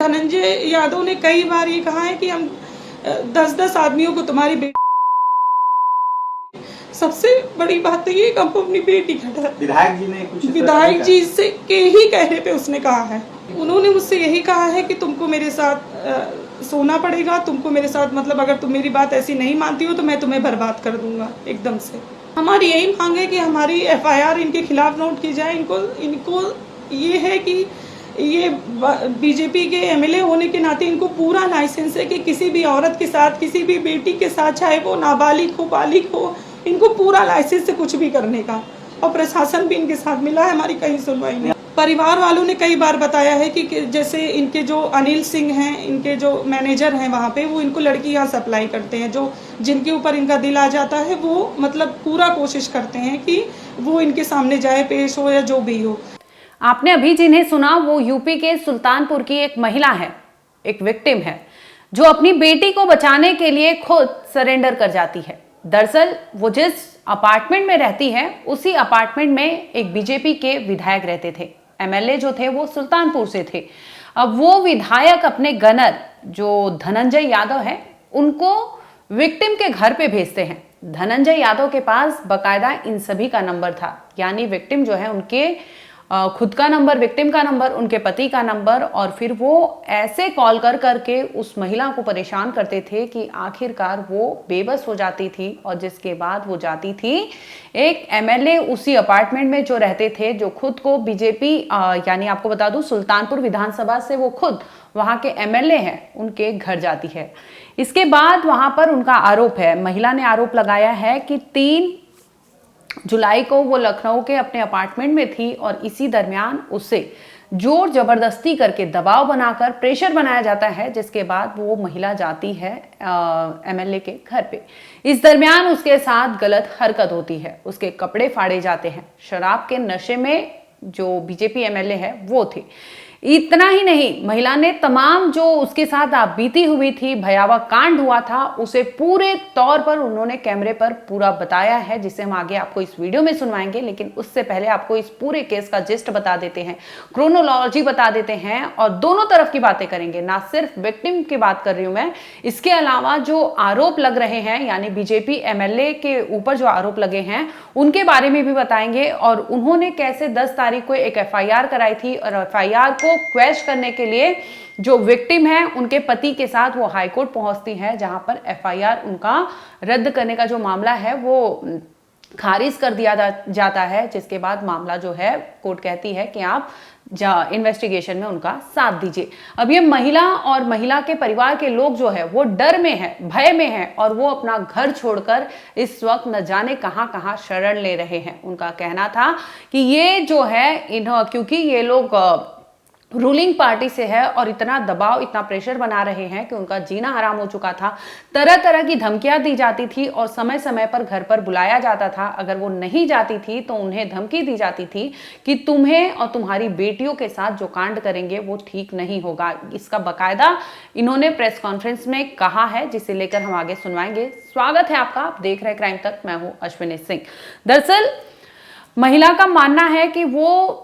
धनंजय यादव ने कई बार ये कहा है कि हम 10-10 आदमियों को तुम्हारी बेटी, सबसे बड़ी बात तो ये कि हमको अपनी बेटी खड़ा, विधायक जी ने कुछ विधायक जी से के ही कहने पे उसने कहा है। उन्होंने मुझसे यही कहा है कि तुमको मेरे साथ सोना पड़ेगा, तुमको मेरे साथ, मतलब अगर तुम मेरी बात ऐसी नहीं मानती हो तो मैं तुम्हें बर्बाद कर दूंगा एकदम से। हमारी यही मांग है कि हमारी एफआईआर इनके खिलाफ नोट की जाए। इनको ये है कि ये बीजेपी के एमएलए होने के नाते इनको पूरा लाइसेंस है कि किसी भी औरत के साथ, किसी भी बेटी के साथ, चाहे वो नाबालिग हो बालिग हो, इनको पूरा लाइसेंस है कुछ भी करने का। और प्रशासन भी इनके साथ मिला है, हमारी कहीं सुनवाई नहीं। परिवार वालों ने कई बार बताया है कि जैसे इनके जो अनिल सिंह हैं, इनके जो मैनेजर हैं वहाँ पे, वो इनको लड़की यहाँ सप्लाई करते हैं। जो जिनके ऊपर इनका दिल आ जाता है वो मतलब पूरा कोशिश करते हैं कि वो इनके सामने जाए, पेश हो या जो भी हो। आपने अभी जिन्हें सुना वो यूपी के सुल्तानपुर की एक महिला है, एक विक्टिम है, जो अपनी बेटी को बचाने के लिए खुद सरेंडर कर जाती है। दरअसल वो जिस अपार्टमेंट में रहती है उसी अपार्टमेंट में एक बीजेपी के विधायक रहते थे। एमएलए जो थे वो सुल्तानपुर से थे। अब वो विधायक अपने गनर जो धनंजय यादव है उनको विक्टिम के घर पे भेजते हैं। धनंजय यादव के पास बकायदा इन सभी का नंबर था, यानी विक्टिम जो है उनके खुद का नंबर, विक्टिम का नंबर, उनके पति का नंबर, और फिर वो ऐसे कॉल कर करके उस महिला को परेशान करते थे कि आखिरकार वो बेबस हो जाती थी। और जिसके बाद वो जाती थी एक एमएलए उसी अपार्टमेंट में जो रहते थे, जो खुद को बीजेपी यानी आपको बता दूं सुल्तानपुर विधानसभा से वो खुद वहां के एमएलए हैं, उनके घर जाती है। इसके बाद वहां पर उनका आरोप है, महिला ने आरोप लगाया है कि 3 जुलाई को वो लखनऊ के अपने अपार्टमेंट में थी और इसी दरमियान उससे जोर जबरदस्ती करके दबाव बनाकर प्रेशर बनाया जाता है, जिसके बाद वो महिला जाती है एमएलए के घर पे। इस दरमियान उसके साथ गलत हरकत होती है, उसके कपड़े फाड़े जाते हैं। शराब के नशे में जो बीजेपी एमएलए है वो थे। इतना ही नहीं, महिला ने तमाम जो उसके साथ बीती हुई थी, भयावह कांड हुआ था, उसे पूरे तौर पर उन्होंने कैमरे पर पूरा बताया है, जिसे हम आगे आपको इस वीडियो में सुनवाएंगे। लेकिन उससे पहले आपको इस पूरे केस का जिस्ट बता देते हैं, क्रोनोलॉजी बता देते हैं और दोनों तरफ की बातें करेंगे। ना सिर्फ विक्टिम की बात कर रही हूं मैं, इसके अलावा जो आरोप लग रहे हैं, यानी बीजेपी एमएलए के ऊपर जो आरोप लगे हैं उनके बारे में भी बताएंगे, और उन्होंने कैसे 10 तारीख को एक एफआईआर कराई थी और एफआईआर को क्वेश करने के लिए जो विक्टिम है उनके पति के साथ वो हाईकोर्ट पहुंचती है, जहां पर एफआईआर उनका रद्द करने का जो मामला है वो खारिज कर दिया जाता है। जिसके बाद मामला जो है कोर्ट कहती है कि आप इन्वेस्टिगेशन में उनका साथ दीजिए। अब ये महिला और महिला के परिवार के लोग जो है वो डर में है, भय में है, और वो अपना घर छोड़कर इस वक्त न जाने कहां कहां शरण ले रहे हैं। उनका कहना था कि ये जो है क्योंकि ये लोग रूलिंग पार्टी से है और इतना दबाव, इतना प्रेशर बना रहे हैं कि उनका जीना हराम हो चुका था। तरह तरह की धमकियां दी जाती थी और समय समय पर घर पर बुलाया जाता था। अगर वो नहीं जाती थी तो उन्हें धमकी दी जाती थी कि तुम्हें और तुम्हारी बेटियों के साथ जो कांड करेंगे वो ठीक नहीं होगा। इसका बकायदा इन्होंने प्रेस कॉन्फ्रेंस में कहा है, जिसे लेकर हम आगे सुनवाएंगे। स्वागत है आपका, आप देख रहे हैं क्राइम तक, मैं हूं अश्विनी सिंह। दरअसल महिला का मानना है कि वो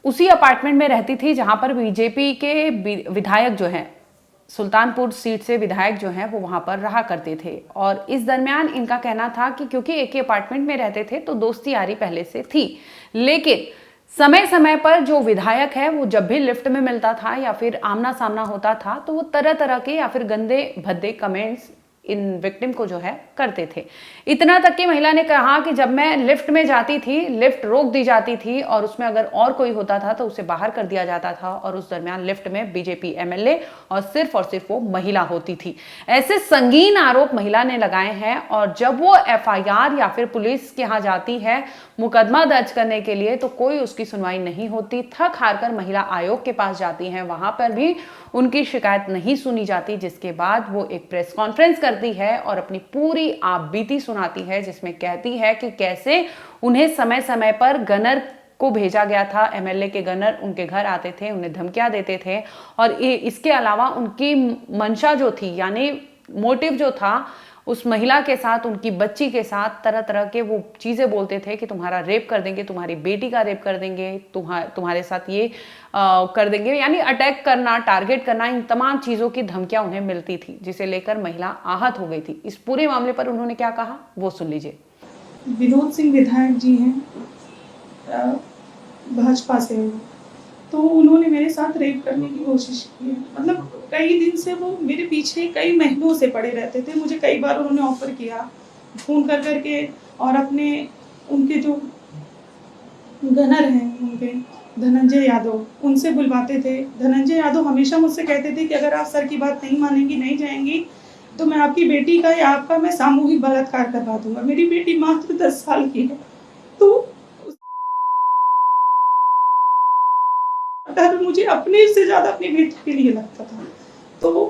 उसी अपार्टमेंट में रहती थी जहां पर बीजेपी के विधायक जो हैं, सुल्तानपुर सीट से विधायक जो हैं वो वहां पर रहा करते थे। और इस दरमियान इनका कहना था कि क्योंकि एक ही अपार्टमेंट में रहते थे तो दोस्ती यारी पहले से थी, लेकिन समय समय पर जो विधायक है वो जब भी लिफ्ट में मिलता था या फिर आमना सामना होता था तो वो तरह तरह के या फिर गंदे भद्दे कमेंट्स इन विक्टिम को जो है करते थे। इतना तक कि महिला ने कहा कि जब मैं लिफ्ट में जाती थी, लिफ्ट रोक दी जाती थी और उसमें अगर और कोई होता था तो उसे बाहर कर दिया जाता था, और उस दरमियान लिफ्ट में बीजेपी एमएलए और सिर्फ वो महिला होती थी। ऐसे संगीन आरोप महिला ने लगाए हैं। और जब वो एफआईआर या फिर पुलिस के यहाँ जाती है मुकदमा दर्ज करने के लिए तो कोई उसकी सुनवाई नहीं होती। थक हार कर महिला आयोग के पास जाती हैं, वहां पर भी उनकी शिकायत नहीं सुनी जाती। जिसके बाद वो एक प्रेस कॉन्फ्रेंस करती है और अपनी पूरी आपबीती सुनाती है, जिसमें कहती है कि कैसे उन्हें समय समय पर गनर को भेजा गया था, एमएलए के गनर उनके घर आते थे, उन्हें धमकियां देते थे। और इसके अलावा उनकी मंशा जो थी, यानी मोटिव जो था, उस महिला के साथ, उनकी बच्ची के साथ तरह तरह के वो चीज़ें बोलते थे कि तुम्हारा रेप कर देंगे, तुम्हारी बेटी का रेप कर देंगे, तुम्हारे साथ ये कर देंगे, यानी अटैक करना, टारगेट करना, इन तमाम चीज़ों की धमकियां उन्हें मिलती थी, जिसे लेकर महिला आहत हो गई थी। इस पूरे मामले पर उन्होंने क्या कहा वो सुन लीजिए। विनोद सिंह विधायक जी हैं, भाजपा से हैं, तो उन्होंने मेरे साथ रेप करने की कोशिश की है। मतलब कई दिन से वो मेरे पीछे कई महीनों से पड़े रहते थे। मुझे कई बार उन्होंने ऑफर किया फ़ोन कर करके, और अपने उनके जो गनर हैं उनके धनंजय यादव, उनसे बुलवाते थे। धनंजय यादव हमेशा मुझसे कहते थे कि अगर आप सर की बात नहीं मानेंगी, नहीं जाएंगी, तो मैं आपकी बेटी का या आपका मैं सामूहिक बलात्कार करवा दूंगा। मेरी बेटी मात्र 10 साल की है, तो डर मुझे अपने से ज़्यादा अपनी बेटी के लिए लगता था। तो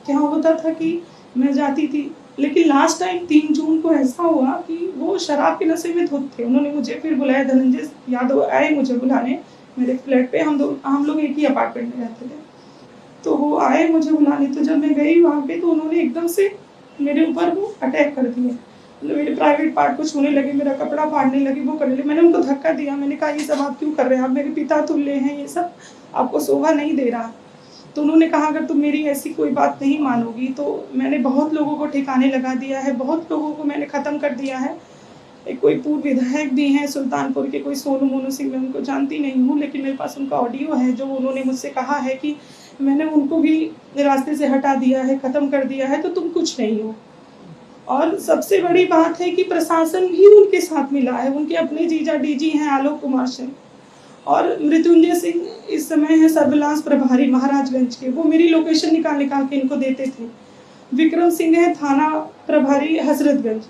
क्या होता था कि मैं जाती थी, लेकिन लास्ट टाइम 3 जून को ऐसा हुआ कि वो शराब के नशे में धुत थे। उन्होंने मुझे फिर बुलाया, धनंजय यादव आए मुझे बुलाने मेरे फ्लैट पे। हम लोग एक ही अपार्टमेंट में रहते थे, तो वो आए मुझे बुलाने। तो जब मैं गई वहाँ पे, तो उन्होंने एकदम से मेरे ऊपर वो अटैक कर दिया। मतलब मेरे प्राइवेट पार्ट को छूने लगे, मेरा कपड़ा फाड़ने लगे, वो करने लगे। मैंने उनको धक्का दिया, मैंने कहा ये सब आप क्यों कर रहे हैं, आप मेरे पिता तुल्य हैं, ये सब आपको शोभा नहीं दे रहा। तो उन्होंने कहा अगर तुम मेरी ऐसी कोई बात नहीं मानोगी तो मैंने बहुत लोगों को ठिकाने लगा दिया है, बहुत लोगों को मैंने ख़त्म कर दिया है। एक कोई पूर्व विधायक भी हैं सुल्तानपुर के, कोई सोनू मोनू सिंह, मैं उनको जानती नहीं हूँ, लेकिन मेरे पास उनका ऑडियो है जो उन्होंने मुझसे कहा है कि मैंने उनको भी रास्ते से हटा दिया है, ख़त्म कर दिया है, तो तुम कुछ नहीं हो। और सबसे बड़ी बात है कि प्रशासन भी उनके साथ मिला है। उनके अपने जीजा डीजी हैं आलोक कुमार सिंह, और मृत्युंजय सिंह इस समय है सर्विलांस प्रभारी महाराजगंज के, वो मेरी लोकेशन निकाल निकाल के इनको देते थे। विक्रम सिंह है थाना प्रभारी हजरतगंज,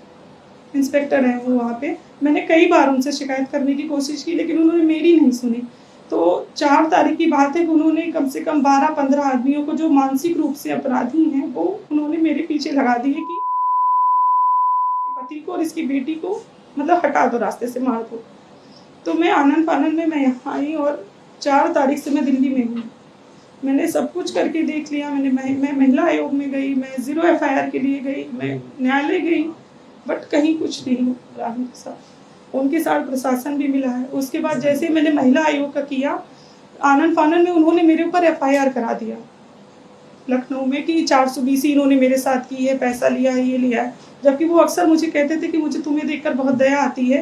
इंस्पेक्टर हैं वो वहाँ पे। मैंने कई बार उनसे शिकायत करने की कोशिश की, लेकिन उन्होंने मेरी नहीं सुनी। तो 4 तारीख की बात है कि उन्होंने कम से कम 12-15 आदमियों को जो मानसिक रूप से अपराधी हैं, वो उन्होंने मेरे पीछे लगा दिए कि पति को और इसकी बेटी को मतलब हटा दो, रास्ते से मार दो। तो मैं आनन फानन में मैं यहाँ आई, और 4 तारीख से मैं दिल्ली में हूँ। मैंने सब कुछ करके देख लिया। मैं महिला आयोग में गई, मैं 0 FIR के लिए गई, मैं न्यायालय गई, बट कहीं कुछ नहीं हो रहा मेरे साथ। उनके साथ प्रशासन भी मिला है। उसके बाद जैसे मैंने महिला आयोग का किया, आनन फानन में उन्होंने मेरे ऊपर FIR करा दिया लखनऊ में कि 420 इन्होंने मेरे साथ की है, पैसा लिया है, ये लिया है। जबकि वो अक्सर मुझे कहते थे कि मुझे तुम्हें देखकर बहुत दया आती है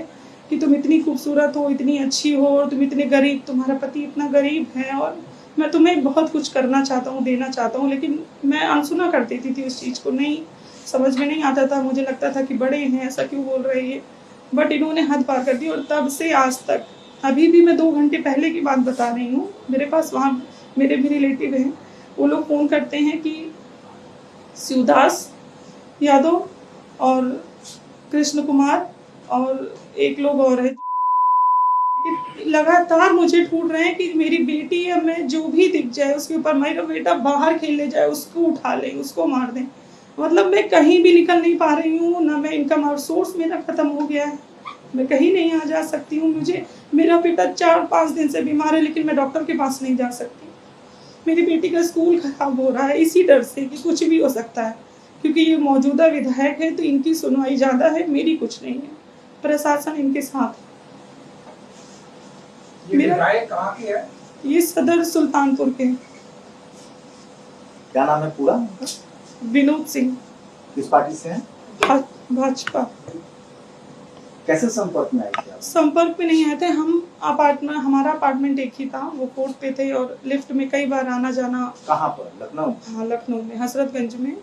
कि तुम इतनी खूबसूरत हो, इतनी अच्छी हो, और तुम इतने गरीब, तुम्हारा पति इतना गरीब है, और मैं तुम्हें बहुत कुछ करना चाहता हूँ, देना चाहता हूँ। लेकिन मैं अनसुना कर देती थी उस चीज़ को, नहीं समझ में नहीं आता था। मुझे लगता था कि बड़े हैं, ऐसा क्यों बोल रहे हैं, बट इन्होंने हद पार कर दी। और तब से आज तक, अभी भी मैं 2 घंटे पहले की बात बता रही हूँ, मेरे पास वहाँ मेरे भी रिलेटिव हैं, वो लोग फ़ोन करते हैं कि शिवदास यादव और कृष्ण कुमार और एक लोग और है, लगातार मुझे ढूंढ रहे हैं कि मेरी बेटी या मैं जो भी दिख जाए उसके ऊपर, मेरा बेटा बाहर खेलने जाए उसको उठा लें, उसको मार दें। मतलब मैं कहीं भी निकल नहीं पा रही हूँ, ना मैं इनकम सोर्स मेरा ख़त्म हो गया है, मैं कहीं नहीं आ जा सकती हूँ। मेरा बेटा 4-5 दिन से बीमार है, लेकिन मैं डॉक्टर के पास नहीं जा सकती। मेरी बेटी का स्कूल खराब हो रहा है इसी डर से कि कुछ भी हो सकता है, क्योंकि ये मौजूदा विधायक है तो इनकी सुनवाई ज़्यादा है, मेरी कुछ नहीं है। प्रशासन इनके साथ है। ये विधायक कहाँ की है? ये सदर सुल्तानपुर के। क्या नाम है पूरा? विनोद सिंह। किस पार्टी से हैं? भाजपा। कैसे संपर्क में आए थे आप? संपर्क में नहीं आए थे हम, हमारा अपार्टमेंट एक ही था, वो 4th पे थे, और लिफ्ट में कई बार आना जाना। कहाँ पर? लखनऊ? हाँ, लखनऊ में, हजरतगंज में।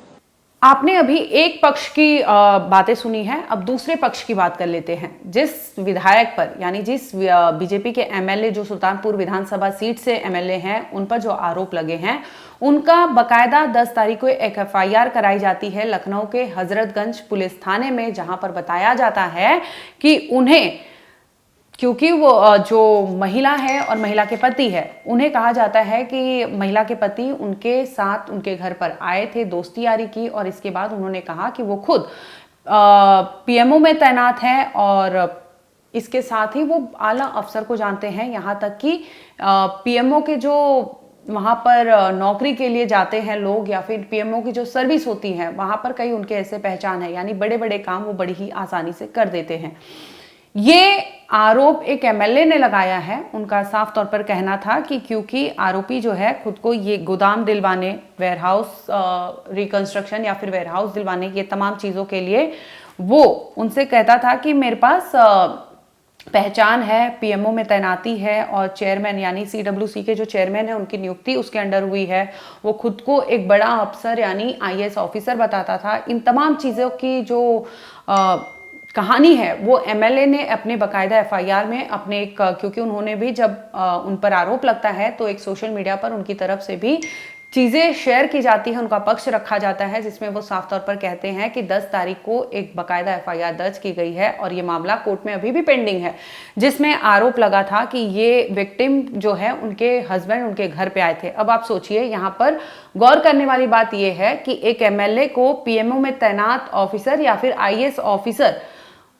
आपने अभी एक पक्ष की बातें सुनी हैं, अब दूसरे पक्ष की बात कर लेते हैं। जिस विधायक पर, यानी जिस बीजेपी के MLA जो सुल्तानपुर विधानसभा सीट से MLA हैं, उन पर जो आरोप लगे हैं, उनका बकायदा 10 तारीख को एक FIR कराई जाती है लखनऊ के हजरतगंज पुलिस थाने में, जहां पर बताया जाता है कि उन्हें, क्योंकि वो जो महिला है और महिला के पति है, उन्हें कहा जाता है कि महिला के पति उनके साथ उनके घर पर आए थे, दोस्ती यारी की, और इसके बाद उन्होंने कहा कि वो खुद PMO में तैनात हैं, और इसके साथ ही वो आला अफसर को जानते हैं। यहाँ तक कि PMO के जो वहाँ पर नौकरी के लिए जाते हैं लोग, या फिर पीएमओ की जो सर्विस होती है वहाँ पर कई उनके ऐसे पहचान है, यानी बड़े बड़े काम वो बड़ी ही आसानी से कर देते हैं। ये आरोप एक एमएलए ने लगाया है। उनका साफ तौर पर कहना था कि क्योंकि आरोपी जो है खुद को ये गोदाम दिलवाने, वेयरहाउस रिकंस्ट्रक्शन या फिर वेयरहाउस दिलवाने, ये तमाम चीज़ों के लिए वो उनसे कहता था कि मेरे पास पहचान है, पीएमओ में तैनाती है और चेयरमैन यानी सीडब्ल्यूसी के जो चेयरमैन है उनकी नियुक्ति उसके अंडर हुई है। वो खुद को एक बड़ा अफसर यानी आईएएस ऑफिसर बताता था। इन तमाम चीज़ों की जो कहानी है वो एमएलए ने अपने बकायदा एफआईआर में अपने क्योंकि उन्होंने भी जब उन पर आरोप लगता है तो एक सोशल मीडिया पर उनकी तरफ से भी चीज़ें शेयर की जाती है, उनका पक्ष रखा जाता है, जिसमें वो साफ तौर पर कहते हैं कि 10 तारीख को एक बकायदा एफआईआर दर्ज की गई है और ये मामला कोर्ट में अभी भी पेंडिंग है, जिसमें आरोप लगा था कि ये विक्टिम जो है उनके हस्बैंड उनके घर पे आए थे। अब आप सोचिए, यहाँ पर गौर करने वाली बात यह है कि एक एमएलए को पीएमओ में तैनात ऑफिसर या फिर आईएएस ऑफिसर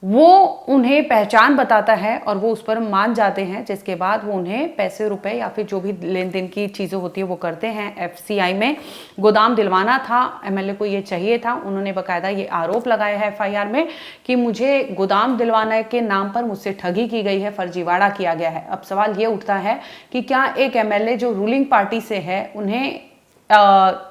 वो उन्हें पहचान बताता है और वो उस पर मान जाते हैं, जिसके बाद वो उन्हें पैसे रुपए या फिर जो भी लेन देन की चीज़ें होती है वो करते हैं। एफसीआई में गोदाम दिलवाना था, एमएलए को ये चाहिए था। उन्होंने बकायदा ये आरोप लगाया है एफआईआर में कि मुझे गोदाम दिलवाने के नाम पर मुझसे ठगी की गई है, फर्जीवाड़ा किया गया है। अब सवाल ये उठता है कि क्या एक एमएलए जो रूलिंग पार्टी से है उन्हें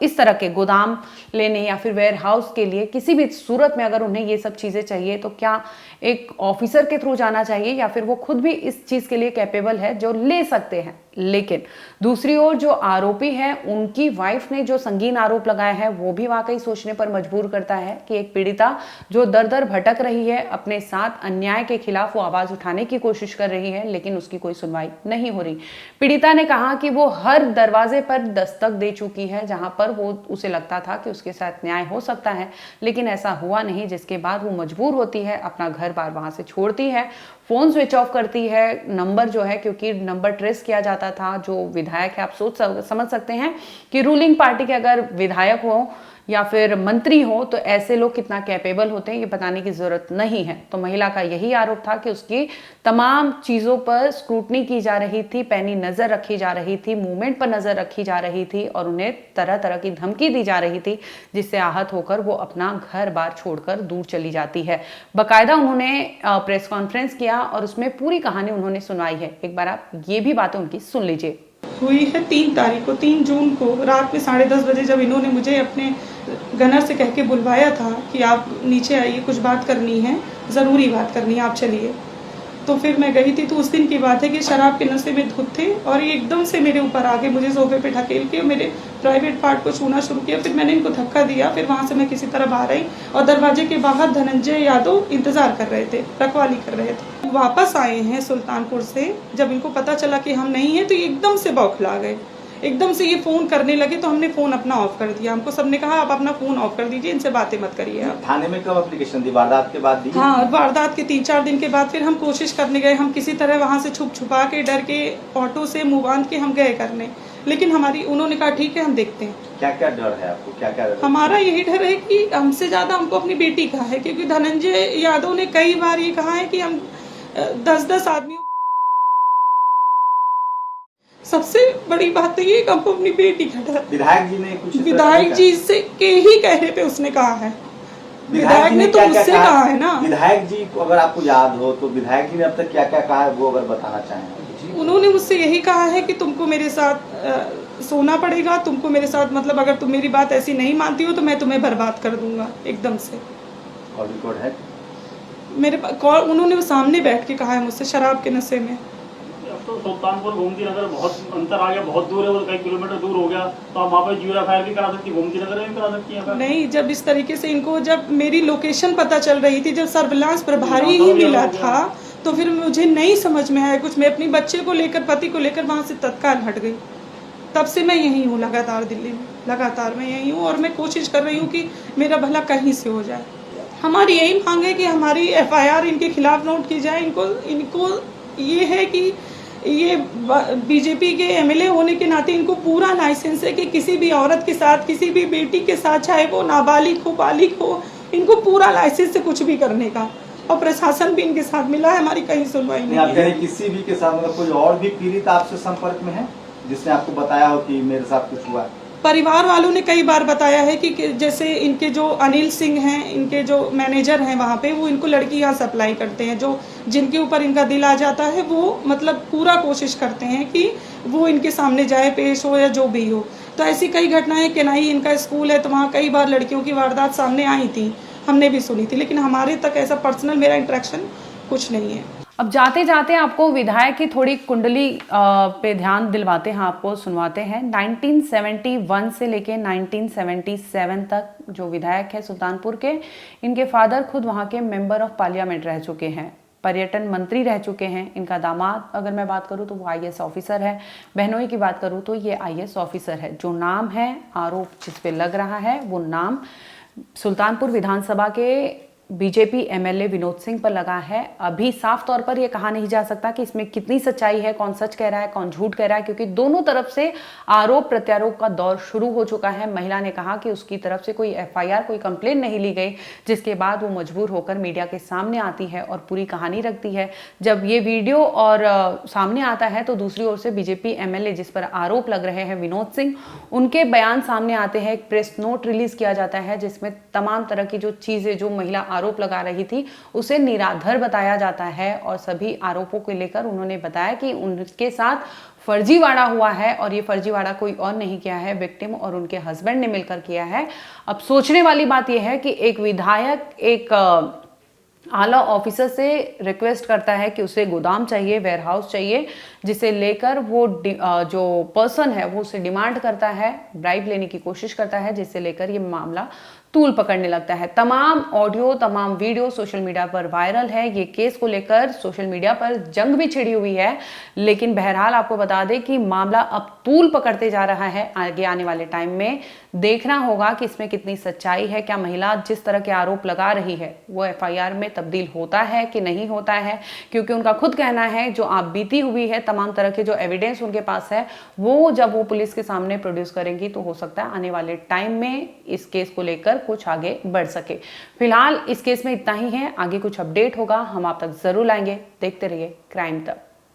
इस तरह के गोदाम लेने या फिर वेयर हाउस के लिए किसी भी सूरत में अगर उन्हें ये सब चीज़ें चाहिए तो क्या एक ऑफिसर के थ्रू जाना चाहिए या फिर वो खुद भी इस चीज़ के लिए कैपेबल है जो ले सकते हैं। लेकिन दूसरी ओर जो आरोपी है उनकी वाइफ ने जो संगीन आरोप लगाया है वो भी वाकई सोचने पर मजबूर करता है कि एक पीड़िता जो दर दर भटक रही है, अपने साथ अन्याय के खिलाफ वो आवाज उठाने की कोशिश कर रही है लेकिन उसकी कोई सुनवाई नहीं हो रही। पीड़िता ने कहा कि वो हर दरवाजे पर दस्तक दे चुकी है जहां पर वो उसे लगता था कि उसके साथ न्याय हो सकता है, लेकिन ऐसा हुआ नहीं, जिसके बाद वो मजबूर होती है, अपना घर बार वहां से छोड़ती है, फोन स्विच ऑफ करती है। नंबर जो है, क्योंकि नंबर ट्रेस किया जाता था, जो विधायक है, आप समझ सकते हैं कि रूलिंग पार्टी के अगर विधायक हो या फिर मंत्री हो तो ऐसे लोग कितना कैपेबल होते हैं ये बताने की जरूरत नहीं है। तो महिला का यही आरोप था कि उसकी तमाम चीजों पर स्क्रूटनी की जा रही थी, पैनी नजर रखी जा रही थी, मूवमेंट पर नजर रखी जा रही थी और उन्हें तरह तरह की धमकी दी जा रही थी, जिससे आहत होकर वो अपना घर बार छोड़कर दूर चली जाती है। बकायदा उन्होंने प्रेस कॉन्फ्रेंस किया और उसमें पूरी कहानी उन्होंने सुनाई है। एक बार आप ये भी बातें उनकी सुन लीजिए। हुई है 3 तारीख को, 3 जून को रात में 10:30 बजे, जब इन्होंने मुझे अपने गनर से कह के बुलवाया था कि आप नीचे आइए, कुछ बात करनी है, ज़रूरी बात करनी है, आप चलिए। तो फिर मैं गई थी। तो उस दिन की बात है कि शराब के नशे में धुत थे और ये एकदम से मेरे ऊपर आके मुझे सोफे पे ढकेल के मेरे प्राइवेट पार्ट को छूना शुरू किया। फिर मैंने इनको धक्का दिया, फिर वहाँ से मैं किसी तरह बाहर आई और दरवाजे के बाहर धनंजय यादव इंतजार कर रहे थे, रखवाली कर रहे थे। वापस आए हैं सुल्तानपुर से, जब इनको पता चला कि हम नहीं हैं तो ये एकदम से बौखला गए, एकदम से ये फोन करने लगे। तो हमने फोन अपना ऑफ कर दिया, हमको सबने कहा आप अपना फोन ऑफ कर दीजिए, इनसे बातें मत करिए आप। थाने में कब एप्लीकेशन दी? वारदात के बाद दी? हाँ, वारदात के 3-4 दिन के बाद फिर हम कोशिश करने गए, हम किसी तरह वहाँ से छुप छुपा के डर के ऑटो से मुँह बांध के हम गए करने, लेकिन उन्होंने कहा ठीक है हम देखते हैं। क्या क्या डर है आपको? क्या क्या? हमारा यही डर है कि हमसे ज्यादा हमको अपनी बेटी का है, क्योंकि धनंजय यादव ने कई बार ये कहा है कि हम 10-10 आदमियों, सबसे बड़ी बात तो ये कि हमको अपनी बेटी का डर। विधायक जी ने कुछ, विधायक जी से के ही कहने पे उसने कहा है, विधायक ने तो मुझसे कहा है ना। विधायक जी को अगर आपको याद हो तो विधायक जी ने अब तक क्या क्या कहा है वो अगर बताना चाहें। उन्होंने मुझसे यही कहा है कि तुमको मेरे साथ सोना पड़ेगा, तुमको मेरे साथ, मतलब अगर तुम मेरी बात ऐसी नहीं मानती हो तो मैं तुम्हें बर्बाद कर दूंगा एकदम से। कॉल रिकॉर्ड है मेरे पास कॉल, उन्होंने सामने बैठ के कहा है मुझसे शराब के नशे में। तो सुल्तानपुर गोमती नगर बहुत अंतर आ गया, बहुत दूर है, वो कई किलोमीटर दूर हो गया, तो आप वहाँ पे जीरा फायर भी करा सकती, गोमती नगर में भी करा सकती है। नहीं, जब इस तरीके से इनको, जब मेरी लोकेशन पता चल रही थी, जब सर्विलांस प्रभारी ही मिला था, तो फिर मुझे नहीं समझ में आया कुछ। मैं अपने बच्चे को लेकर, पति को लेकर वहाँ से तत्काल हट गई। तब से मैं यही हूँ, लगातार दिल्ली में, लगातार मैं यही हूँ और मैं कोशिश कर रही हूँ कि मेरा भला कहीं से हो जाए। हमारी यही मांग है कि हमारी FIR इनके खिलाफ नोट की जाए। इनको ये है कि ये बीजेपी के MLA होने के नाते इनको पूरा लाइसेंस है कि किसी भी औरत के साथ, किसी भी बेटी के साथ, चाहे वो नाबालिग हो बालिग हो, इनको पूरा लाइसेंस है कुछ भी करने का। और प्रशासन भी इनके साथ मिला है, हमारी कहीं सुनवाई नहीं। आप कहें किसी भी के साथ, मतलब कोई और भी पीड़ित आपसे संपर्क में है? जिसने आपको बताया हो कि मेरे साथ कुछ हुआ? परिवार वालों ने कई बार बताया है कि जैसे इनके जो अनिल सिंह हैं, इनके जो मैनेजर हैं वहाँ पे, वो इनको लड़की यहाँ सप्लाई करते हैं। जो जिनके ऊपर इनका दिल आ जाता है वो मतलब पूरा कोशिश करते हैं कि वो इनके सामने जाए, पेश हो या जो भी हो। तो ऐसी कई घटनाएं, केनाई इनका स्कूल है तो वहाँ कई बार लड़कियों की वारदात सामने आई थी, हमने भी सुनी थी, लेकिन हमारे तक ऐसा पर्सनल मेरा इंटरेक्शन कुछ नहीं है। अब जाते जाते आपको विधायक की थोड़ी कुंडली पे ध्यान दिलवाते हैं, आपको सुनवाते हैं। 1971 से लेके 1977 तक जो विधायक है सुल्तानपुर के, इनके फादर खुद वहाँ के मेंबर ऑफ पार्लियामेंट रह चुके हैं, पर्यटन मंत्री रह चुके हैं। इनका दामाद अगर मैं बात करूँ तो वो IAS ऑफिसर है, बहनोई की बात करूँ तो ये IAS ऑफिसर है। जो नाम है, आरोप जिस पे लग रहा है, वो नाम सुल्तानपुर विधानसभा के बीजेपी MLA विनोद सिंह पर लगा है। अभी साफ तौर पर यह कहा नहीं जा सकता कि इसमें कितनी सच्चाई है, कौन सच कह रहा है, कौन झूठ कह रहा है, क्योंकि दोनों तरफ से आरोप प्रत्यारोप का दौर शुरू हो चुका है। महिला ने कहा कि उसकी तरफ से कोई FIR, कोई कंप्लेन नहीं ली गई, जिसके बाद वो मजबूर होकर मीडिया के सामने आती है और पूरी कहानी रखती है। जब ये वीडियो और सामने आता है तो दूसरी ओर से बीजेपी MLA जिस पर आरोप लग रहे हैं विनोद सिंह, उनके बयान सामने आते हैं। एक प्रेस नोट रिलीज किया जाता है जिसमें तमाम तरह की जो चीजें जो महिला आरोप लगा रही थी उसे निराधार बताया जाता है और सभी आरोपों को लेकर उन्होंने बताया कि उनके साथ फर्जीवाड़ा हुआ है और ये फर्जीवाड़ा कोई और नहीं किया है, विक्टिम और उनके हस्बैंड ने मिलकर किया है। अब सोचने वाली बात यह है कि एक विधायक एक आला ऑफिसर से रिक्वेस्ट करता है कि उसे गोदाम चाहिए, वेयरहाउस चाहिए, जिसे लेकर वो जो पर्सन है वो उसे डिमांड करता है, ब्राइब लेने की कोशिश करता है, जिससे लेकर ये मामला तूल पकड़ने लगता है। तमाम ऑडियो, तमाम वीडियो सोशल मीडिया पर वायरल है। ये केस को लेकर सोशल मीडिया पर जंग भी छिड़ी हुई है, लेकिन बहरहाल आपको बता दें कि मामला अब तूल पकड़ते जा रहा है। आगे आने वाले टाइम में देखना होगा कि इसमें कितनी सच्चाई है, क्या महिला जिस तरह के आरोप लगा रही है वो FIR में तब्दील होता है कि नहीं होता है, क्योंकि उनका खुद कहना है जो आप बीती हुई है, तमाम तरह के जो एविडेंस उनके पास है, वो जब वो पुलिस के सामने प्रोड्यूस करेंगी तो हो सकता है आने वाले टाइम में इस केस को लेकर कुछ आगे बढ़ सके। फिलहाल इस केस में इतना ही है, आगे कुछ अपडेट होगा हम आप तक जरूर लाएंगे। देखते रहिए क्राइम तक।